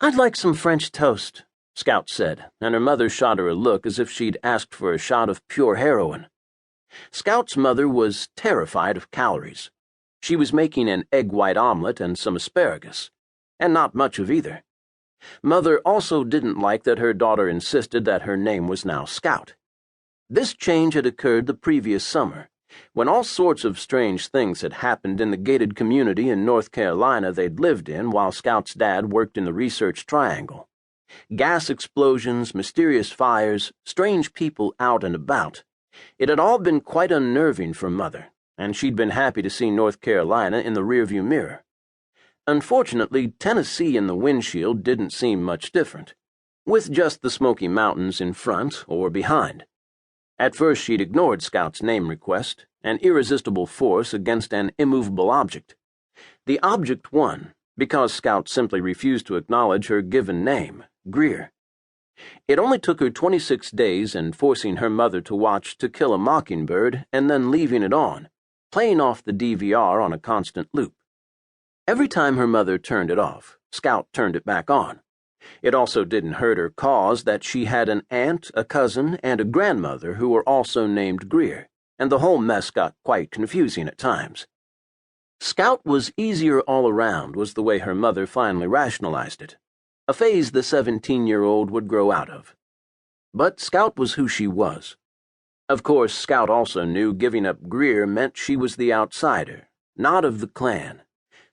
"I'd like some French toast," Scout said, and her mother shot her a look as if she'd asked for a shot of pure heroin. Scout's mother was terrified of calories. She was making an egg white omelet and some asparagus, and not much of either. Mother also didn't like that her daughter insisted that her name was now Scout. This change had occurred the previous summer, when all sorts of strange things had happened in the gated community in North Carolina they'd lived in while Scout's dad worked in the Research Triangle. Gas explosions, mysterious fires, strange people out and about. It had all been quite unnerving for Mother, and she'd been happy to see North Carolina in the rearview mirror. Unfortunately, Tennessee in the windshield didn't seem much different, with just the Smoky Mountains in front or behind. At first she'd ignored Scout's name request, an irresistible force against an immovable object. The object won, because Scout simply refused to acknowledge her given name, Greer. It only took her 26 days and forcing her mother to watch To Kill a Mockingbird and then leaving it on, playing off the DVR on a constant loop. Every time her mother turned it off, Scout turned it back on. It also didn't hurt her cause that she had an aunt, a cousin, and a grandmother who were also named Greer, and the whole mess got quite confusing at times. Scout was easier all around was the way her mother finally rationalized it, a phase the 17-year-old would grow out of. But Scout was who she was. Of course, Scout also knew giving up Greer meant she was the outsider, not of the clan.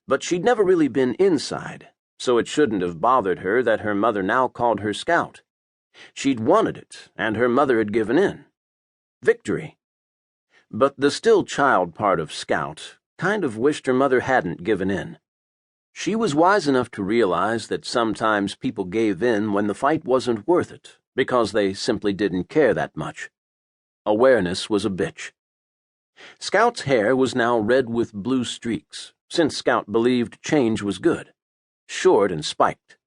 But she'd never really been inside, so it shouldn't have bothered her that her mother now called her Scout. She'd wanted it, and her mother had given in. Victory. But the still child part of Scout kind of wished her mother hadn't given in. She was wise enough to realize that sometimes people gave in when the fight wasn't worth it, because they simply didn't care that much. Awareness was a bitch. Scout's hair was now red with blue streaks, since Scout believed change was good. Short and spiked.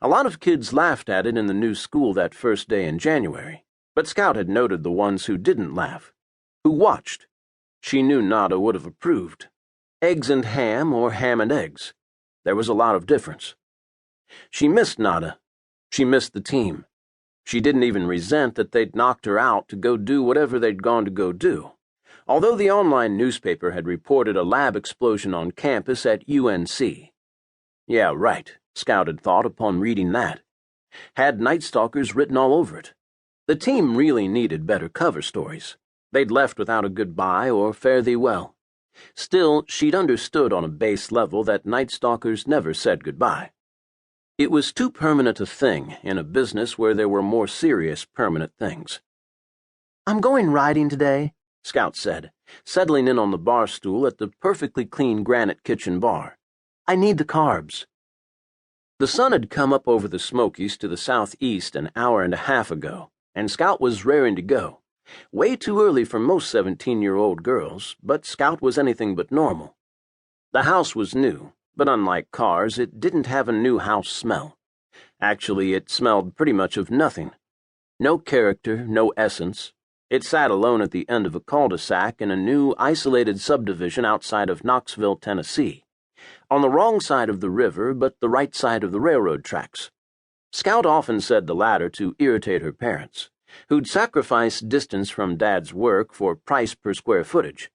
A lot of kids laughed at it in the new school that first day in January, but Scout had noted the ones who didn't laugh, who watched. She knew Nada would have approved. Eggs and ham or ham and eggs. There was a lot of difference. She missed Nada. She missed the team. She didn't even resent that they'd knocked her out to go do whatever they'd gone to go do, although the online newspaper had reported a lab explosion on campus at UNC. Yeah, right, Scout had thought upon reading that. Had Nightstalkers written all over it. The team really needed better cover stories. They'd left without a goodbye or fare thee well. Still, she'd understood on a base level that Nightstalkers never said goodbye. It was too permanent a thing in a business where there were more serious permanent things. "I'm going riding today," Scout said, settling in on the bar stool at the perfectly clean granite kitchen bar. "I need the carbs." The sun had come up over the Smokies to the southeast an hour and a half ago, and Scout was raring to go. Way too early for most 17-year-old girls, but Scout was anything but normal. The house was new, but unlike cars, it didn't have a new house smell. Actually, it smelled pretty much of nothing. No character, no essence. It sat alone at the end of a cul-de-sac in a new, isolated subdivision outside of Knoxville, Tennessee, on the wrong side of the river but the right side of the railroad tracks. Scout often said the latter to irritate her parents, who'd sacrifice distance from Dad's work for price per square footage.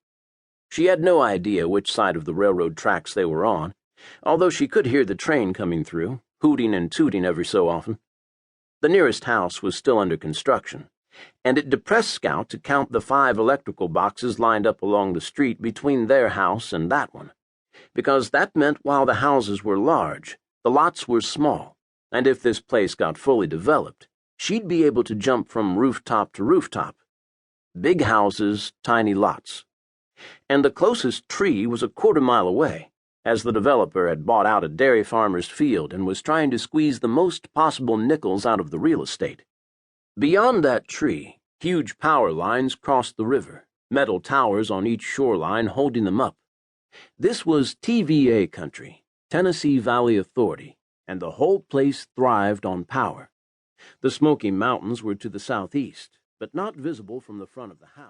She had no idea which side of the railroad tracks they were on, although she could hear the train coming through, hooting and tooting every so often. The nearest house was still under construction, and it depressed Scout to count the 5 electrical boxes lined up along the street between their house and that one, because that meant while the houses were large, the lots were small, and if this place got fully developed, she'd be able to jump from rooftop to rooftop. Big houses, tiny lots. And the closest tree was a quarter-mile away, as the developer had bought out a dairy farmer's field and was trying to squeeze the most possible nickels out of the real estate. Beyond that tree, huge power lines crossed the river, metal towers on each shoreline holding them up. This was TVA country, Tennessee Valley Authority, and the whole place thrived on power. The Smoky Mountains were to the southeast, but not visible from the front of the house.